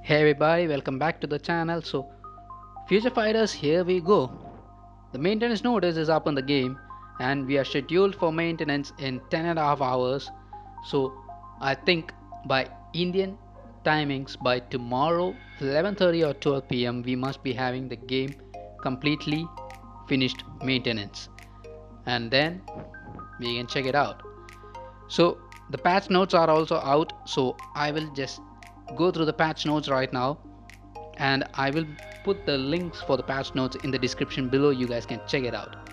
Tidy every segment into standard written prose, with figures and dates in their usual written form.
Hey everybody, welcome back to the channel. So, Future Fighters, here we go. The maintenance notice is up on the game, and we are scheduled for maintenance in 10.5 hours. So, I think by Indian timings, by tomorrow 11:30 or 12 p.m., we must be having the game completely finished maintenance, and then we can check it out. So the patch notes are also out, so I will just go through the patch notes right now, and I will put the links for the patch notes in the description below. You guys can check it out.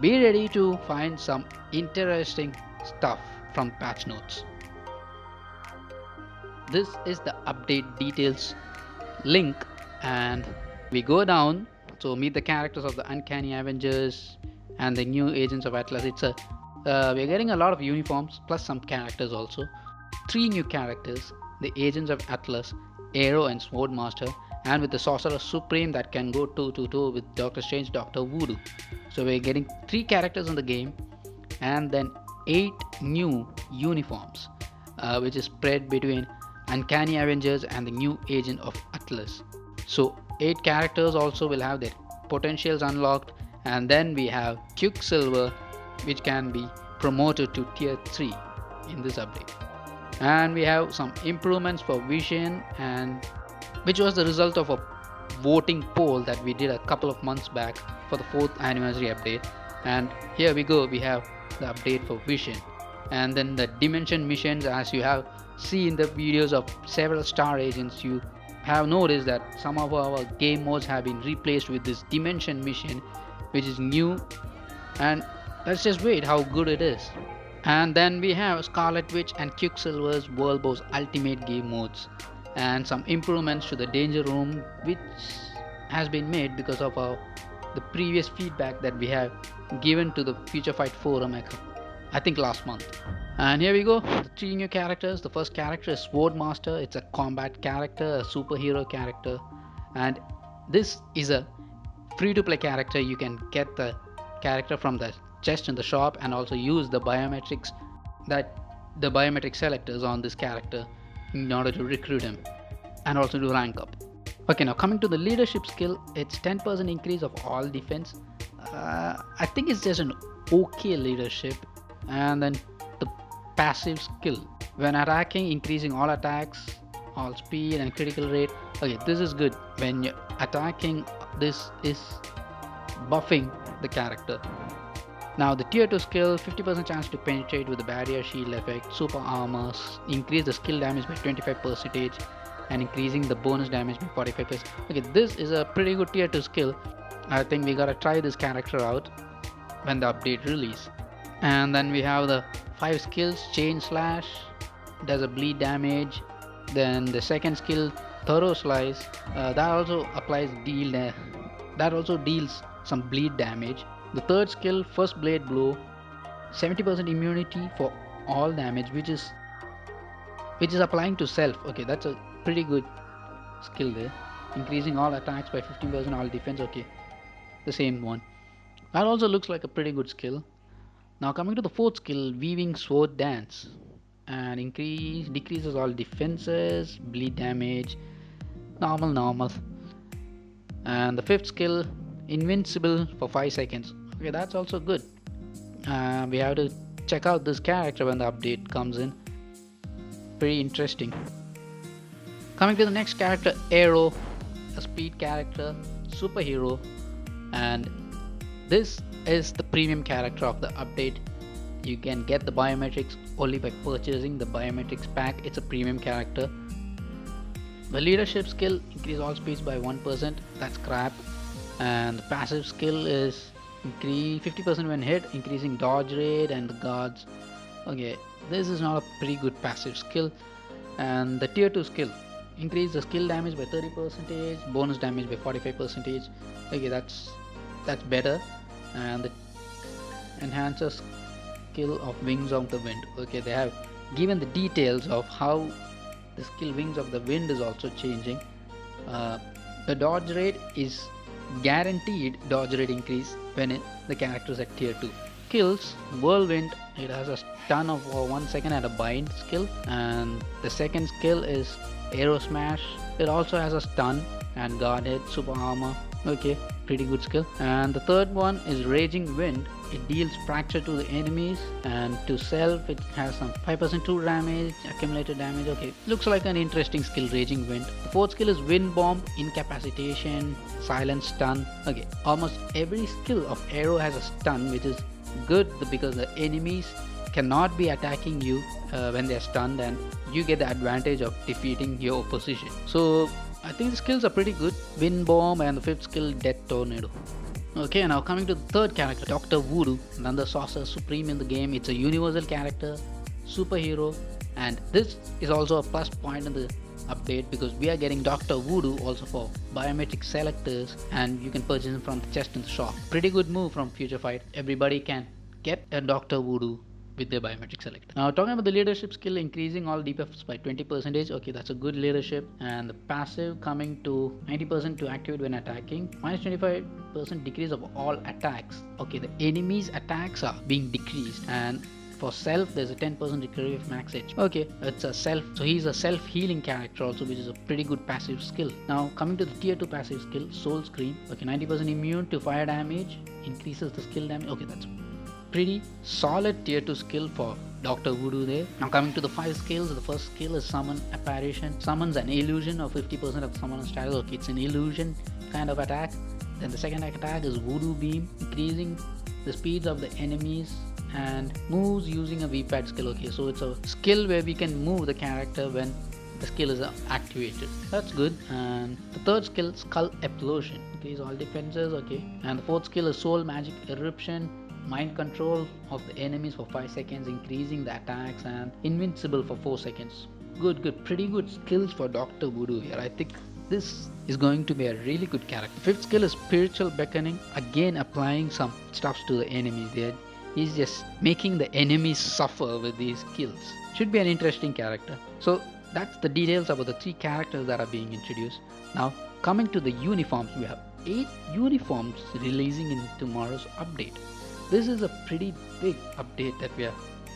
Be ready to find some interesting stuff from patch notes. This is the update details link, and we go down. So meet the characters of the Uncanny Avengers and the new Agents of Atlas. We're getting a lot of uniforms plus some characters also. Three new characters: the Agents of Atlas, Arrow, and Swordmaster, and with the Sorcerer Supreme that can go toe to toe with Doctor Strange, Doctor Voodoo. So we're getting three characters in the game, and then eight new uniforms, which is spread between Uncanny Avengers and the new Agent of Atlas. So 8 characters also will have their potentials unlocked, and then we have Quicksilver, which can be promoted to tier 3 in this update. And we have some improvements for Vision, and which was the result of a voting poll that we did a couple of months back for the 4th anniversary update. And here we go, we have the update for Vision. And then the Dimension missions, as you have seen the videos of several star agents, you have noticed that some of our game modes have been replaced with this Dimension mission, which is new, and let's just wait how good it is. And then we have Scarlet Witch and Quicksilver's World Boss Ultimate game modes, and some improvements to the Danger Room, which has been made because of the previous feedback that we have given to the Future Fight forum, I think last month. And here we go, the 3 new characters. The first character is Swordmaster. It's a combat character, a superhero character, and this is a free to play character. You can get the character from the chest in the shop, and also use the biometrics, that the biometric selectors on this character, in order to recruit him and also to rank up. Okay, now coming to the leadership skill, it's 10% increase of all defense. I think it's just an okay leadership. And then the passive skill, when attacking, increasing all attacks, all speed and critical rate. Okay, this is good. When you're attacking, this is buffing the character. Now the tier 2 skill, 50% chance to penetrate with the barrier shield effect, super armor, increase the skill damage by 25%, and increasing the bonus damage by 45%. Okay, this is a pretty good tier 2 skill. I think we gotta try this character out when the update release. And then we have the 5 skills. Chain Slash does a bleed damage. Then the second skill, Thorough Slice, that also deals some bleed damage. The third skill, First Blade Blow, 70% immunity for all damage, which is applying to self. Okay, that's a pretty good skill there. Increasing all attacks by 15%, all defense. Okay, the same one. That also looks like a pretty good skill. Now coming to the fourth skill, Weaving Sword Dance, and decreases all defenses, bleed damage, normal. And the fifth skill, Invincible for 5 seconds. Okay, that's also good. We have to check out this character when the update comes in. Pretty interesting. Coming to the next character, Arrow, a speed character, superhero, and this is the premium character of the update. You can get the biometrics only by purchasing the biometrics pack. It's a premium character. The leadership skill, increase all speeds by 1%. That's crap. And the passive skill is increase 50% when hit, increasing dodge rate and the guards. Okay, this is not a pretty good passive skill. And the tier 2 skill, increase the skill damage by 30%, bonus damage by 45%. Okay, that's better. And the enhancer skill of Wings of the Wind. Okay, they have given the details of how the skill Wings of the Wind is also changing. The dodge rate is guaranteed dodge rate increase when the character is at tier 2. Skills, Whirlwind, it has a stun of 1 second and a bind skill. And the second skill is Aero Smash. It also has a stun and guard hit, super armor. Okay, pretty good skill. And the third one is Raging Wind. It deals fracture to the enemies, and to self it has some 5% true damage, accumulated damage. Okay, looks like an interesting skill, Raging Wind. The fourth skill is Wind Bomb, incapacitation, silent stun. Okay, almost every skill of Arrow has a stun, which is good because the enemies cannot be attacking you when they are stunned, and you get the advantage of defeating your opposition. So I think the skills are pretty good. Wind Bomb, and the fifth skill, Death Tornado. Okay, now coming to the third character, Dr. Voodoo, another sorcerer supreme in the game. It's a universal character, superhero, and this is also a plus point in the update because we are getting Dr. Voodoo also for biometric selectors, and you can purchase him from the chest in the shop. Pretty good move from Future Fight. Everybody can get a Dr. Voodoo with their biometric selector. Now talking about the leadership skill, increasing all debuffs by 20%. Okay, that's a good leadership. And the passive coming to 90% to activate when attacking, minus 25% decrease of all attacks. Okay, the enemy's attacks are being decreased, and for self there's a 10% recovery of max HP. Okay, it's a self, so he's a self-healing character also, which is a pretty good passive skill. Now coming to the tier 2 passive skill, Soul Scream. Okay, 90% immune to fire damage, increases the skill damage. Okay, that's pretty solid tier 2 skill for Dr. Voodoo there. Now coming to the 5 skills, the first skill is Summon Apparition. Summons an illusion of 50% of the summoner status. Okay, it's an illusion kind of attack. Then the second attack is Voodoo Beam, increasing the speeds of the enemies and moves using a V-pad skill. Okay, so it's a skill where we can move the character when the skill is activated. That's good. And the third skill, Skull Explosion. Okay, all defenses. Okay, and the fourth skill is Soul Magic Eruption. Mind control of the enemies for 5 seconds, increasing the attacks, and invincible for 4 seconds. Good, pretty good skills for Dr. Voodoo here. I think this is going to be a really good character. Fifth skill is Spiritual Beckoning. Again, applying some stuffs to the enemies there. He's just making the enemies suffer with these skills. Should be an interesting character. So that's the details about the 3 characters that are being introduced. Now coming to the uniforms, we have 8 uniforms releasing in tomorrow's update. This is a pretty big update that we are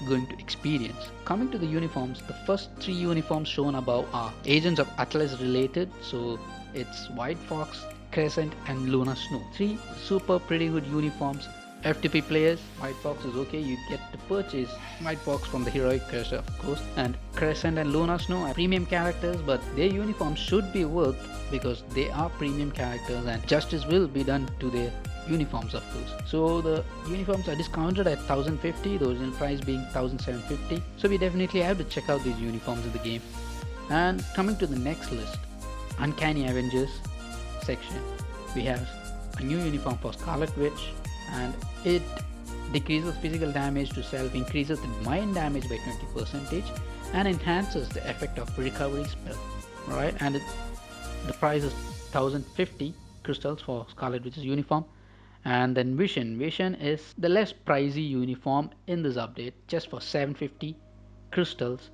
going to experience. Coming to the uniforms, the first 3 uniforms shown above are Agents of Atlas related, so it's White Fox, Crescent and Luna Snow. 3 super pretty good uniforms. FTP players, White Fox is okay, you get to purchase White Fox from the heroic character of course, and Crescent and Luna Snow are premium characters, but their uniforms should be worth because they are premium characters and justice will be done to their uniforms of course. So the uniforms are discounted at 1050, the original price being 1750, so we definitely have to check out these uniforms in the game. And coming to the next list, Uncanny Avengers section, we have a new uniform for Scarlet Witch, and it decreases physical damage to self, increases the mind damage by 20%, and enhances the effect of recovery spell. Alright, and the price is 1050 crystals for Scarlet Witch's uniform. And then Vision is the less pricey uniform in this update, just for 750 crystals.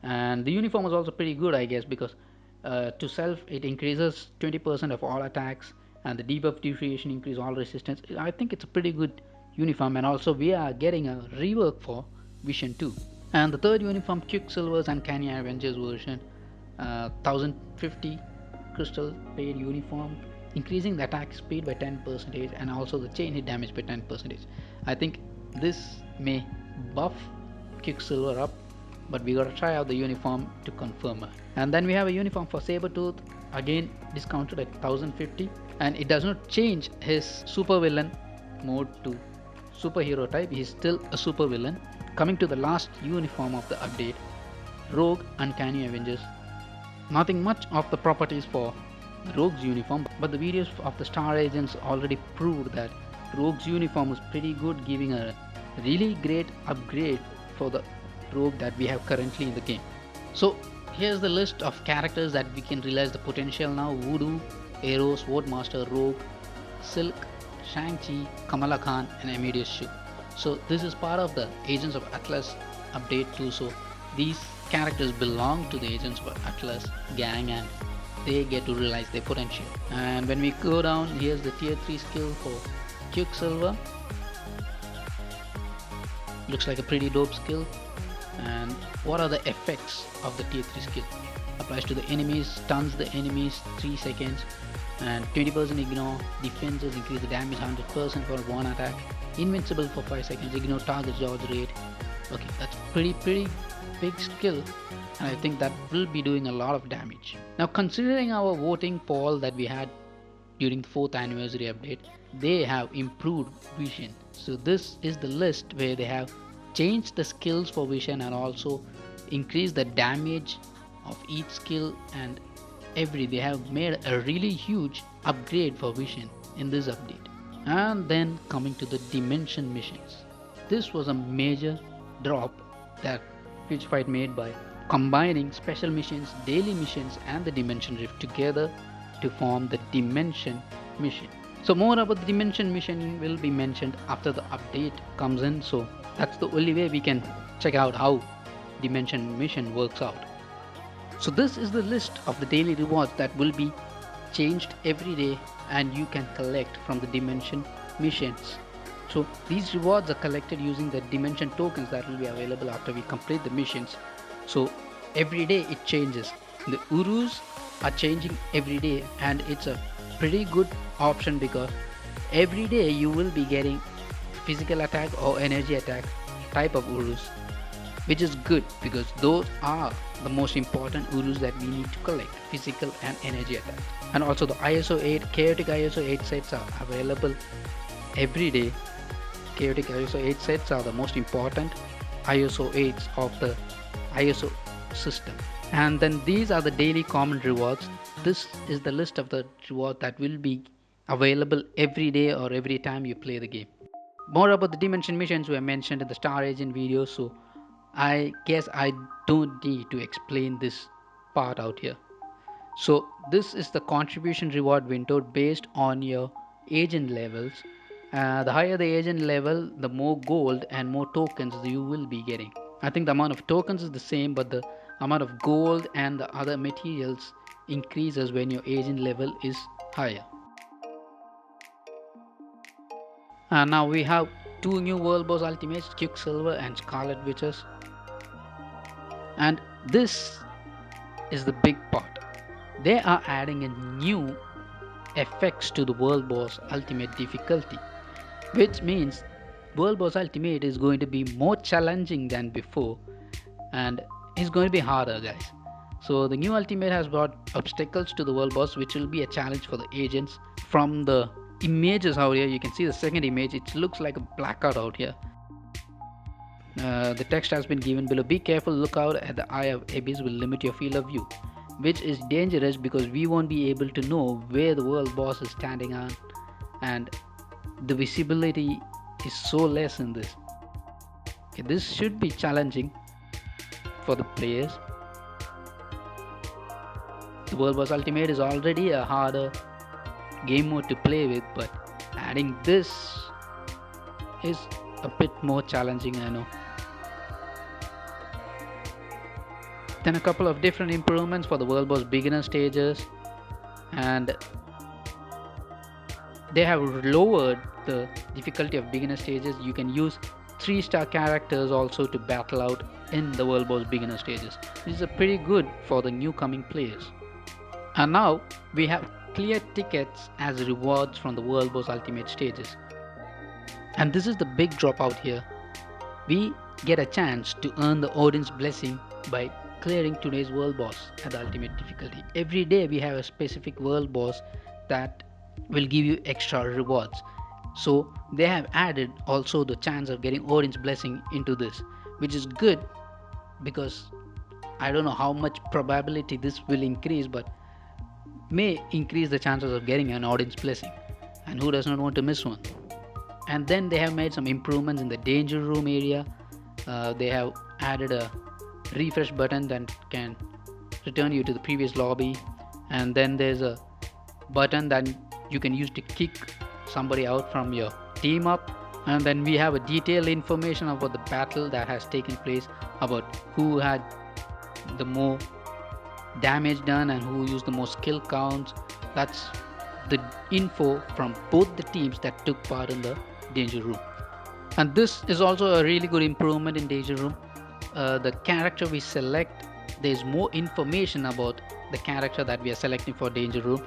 And the uniform is also pretty good I guess, because to self it increases 20% of all attacks, and the debuff duration increase all resistance. I think it's a pretty good uniform, and also we are getting a rework for Vision 2. And the third uniform, Quicksilver's Uncanny Avengers version, 1050 crystal paid uniform, increasing the attack speed by 10% and also the chain hit damage by 10%. I think this may buff Quicksilver up, but we gotta try out the uniform to confirm it. And then we have a uniform for Sabretooth, again discounted at 1050, and it does not change his supervillain mode to superhero type. He is still a supervillain. Coming to the last uniform of the update, Rogue Uncanny Avengers. Nothing much of the properties for Rogue's uniform, but the videos of the Star Agents already proved that Rogue's uniform was pretty good, giving a really great upgrade for the Rogue that we have currently in the game. So here's the list of characters that we can realize the potential now: Voodoo, Arrow, Swordmaster, Rogue, Silk, Shang-Chi, Kamala Khan and Amadeus Shu. So this is part of the Agents of Atlas update too, so these characters belong to the Agents of Atlas gang and they get to realize their potential. And when we go down, here's the tier 3 skill for Quicksilver. Looks like a pretty dope skill. And what are the effects of the tier 3 skill? applies to the enemies, stuns the enemies 3 seconds, and 20% ignore defenses, increase the damage 100% for one attack, invincible for 5 seconds, ignore targets dodge rate. Okay, that's pretty big skill, and I think that will be doing a lot of damage. Now, considering our voting poll that we had during the 4th anniversary update, they have improved vision. So this is the list where they have changed the skills for vision and also increased the damage of each skill, and they have made a really huge upgrade for vision in this update. And then coming to the dimension missions, this was a major drop that Frenzypool made by combining special missions, daily missions, and the dimension rift together to form the dimension mission. So more about the dimension mission will be mentioned after the update comes in, so that's the only way we can check out how dimension mission works out. So this is the list of the daily rewards that will be changed every day and you can collect from the dimension missions. So these rewards are collected using the dimension tokens that will be available after we complete the missions. So every day it changes. The Urus are changing every day, and it's a pretty good option because every day you will be getting physical attack or energy attack type of Urus, which is good because those are the most important Urus that we need to collect, physical and energy attack. And also the ISO 8 chaotic ISO 8 sets are available every day. Chaotic ISO 8 sets are the most important ISO 8s of the ISO system. And then these are the daily common rewards. This is the list of the rewards that will be available every day or every time you play the game. More about the dimension missions were mentioned in the Star Agent video, so I guess I don't need to explain this part out here. So this is the contribution reward window based on your agent levels. The higher the agent level, the more gold and more tokens you will be getting. I think the amount of tokens is the same, but the amount of gold and the other materials increases when your agent level is higher. Now we have 2 new world boss ultimates, Quicksilver and Scarlet Witches. And this is the big part. They are adding a new effects to the world boss ultimate difficulty, which means world boss ultimate is going to be more challenging than before and is going to be harder, guys. So the new ultimate has brought obstacles to the world boss, which will be a challenge for the agents. From the images out here, you can see the second image, it looks like a blackout out here. The text has been given below. Be careful, look out at the eye of abyss will limit your field of view, which is dangerous because we won't be able to know where the world boss is standing on, and the visibility is so less in this. Okay, this should be challenging for the players. The world boss ultimate is already a harder game mode to play with, but adding this is a bit more challenging, I know. Then a couple of different improvements for the world boss beginner stages, and they have lowered the difficulty of beginner stages. You can use 3-star characters also to battle out in the world boss beginner stages. This is pretty good for the new coming players. And now we have clear tickets as rewards from the world boss ultimate stages. And this is the big drop out here. We get a chance to earn the Odin's blessing by clearing today's world boss at the ultimate difficulty. Every day we have a specific world boss that will give you extra rewards. So they have added also the chance of getting Odin's blessing into this, which is good because I don't know how much probability this will increase, but may increase the chances of getting an Odin's blessing, and who does not want to miss one. And then they have made some improvements in the danger room area. They have added a refresh button that can return you to the previous lobby, and then there's a button that you can use to kick somebody out from your team up. And then we have a detailed information about the battle that has taken place, about who had the more damage done and who used the most skill counts. That's the info from both the teams that took part in the danger room. And this is also a really good improvement in danger room. The character we select there's more information about the character that we are selecting for danger room.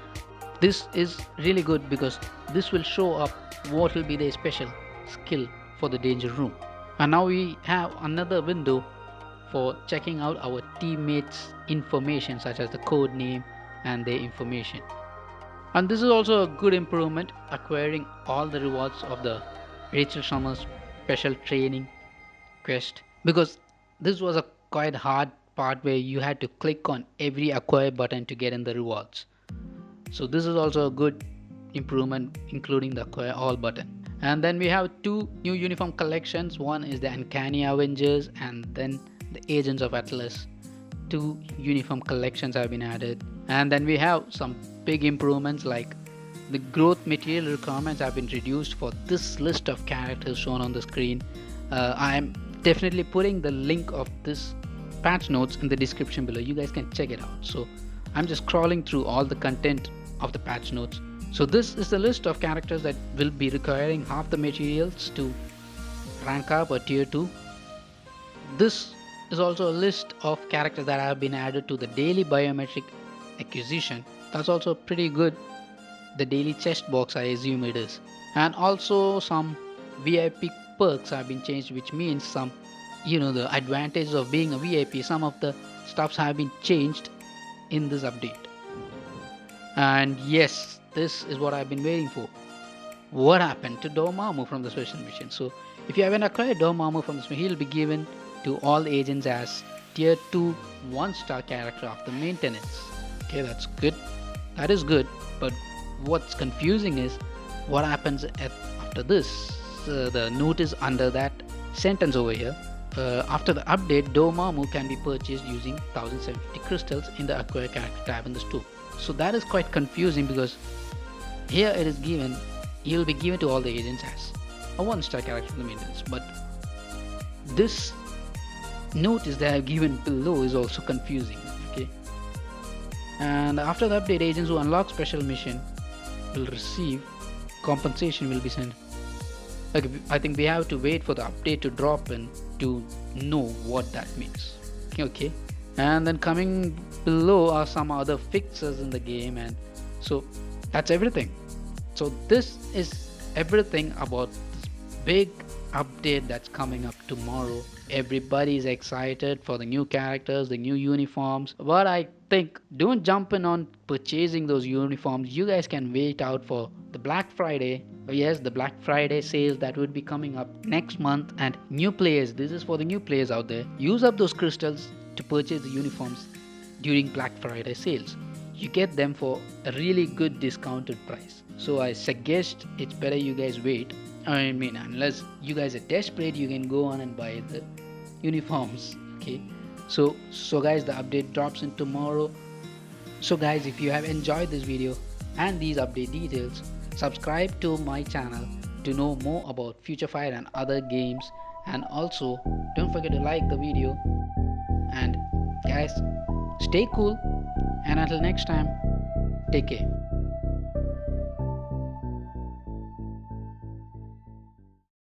This is really good because this will show up what will be the special skill for the danger room. And now we have another window for checking out our teammates information, such as the code name and their information. And this is also a good improvement, acquiring all the rewards of the Rachel Summers special training quest, because this was a quite hard part where you had to click on every acquire button to get in the rewards. So this is also a good improvement, including the acquire all button. And then we have two new uniform collections. One is the Uncanny Avengers and then the Agents of Atlas. Two uniform collections have been added. And then we have some big improvements, like the growth material requirements have been reduced for this list of characters shown on the screen. I am definitely putting the link of this patch notes in the description below. You guys can check it out. So I'm just scrolling through all the content of the patch notes. So this is the list of characters that will be requiring half the materials to rank up or tier 2. This is also a list of characters that have been added to the daily biometric acquisition. That's also pretty good. The daily chest box, I assume it is. And also some VIP perks have been changed, which means some, the advantages of being a VIP, some of the stuffs have been changed in this update. And yes, this is what I've been waiting for. What happened to Dormammu from the special mission? So if you haven't acquired Dormammu from this mission, he'll be given to all agents as tier 2 1-star character after maintenance. Okay, that's good. That is good. But what's confusing is what happens after this. The notice under that sentence over here. After the update, Dormammu can be purchased using 1070 crystals in the acquire character tab in the store. So that is quite confusing, because here it is given, he will be given to all the agents as a 1-star character in the maintenance. But this notice they have given below is also confusing. Okay. And after the update, agents who unlock special mission will receive compensation will be sent. Okay, I think we have to wait for the update to drop in to know what that means. Okay. And then coming below are some other fixes in the game, and so that's everything. So this is everything about this big update that's coming up tomorrow. Everybody is excited for the new characters, the new uniforms, but I think don't jump in on purchasing those uniforms. You guys can wait out for the Black Friday. Yes, the Black Friday sales that would be coming up next month. And new players, this is for the new players out there, use up those crystals to purchase the uniforms during Black Friday sales. You get them for a really good discounted price. So I suggest it's better you guys wait. I mean, unless you guys are desperate, you can go on and buy the uniforms. Okay, so guys, the update drops in tomorrow. So guys, if you have enjoyed this video and these update details, subscribe to my channel to know more about Future Fire and other games. And also don't forget to like the video. And guys, stay cool, and until next time, take care.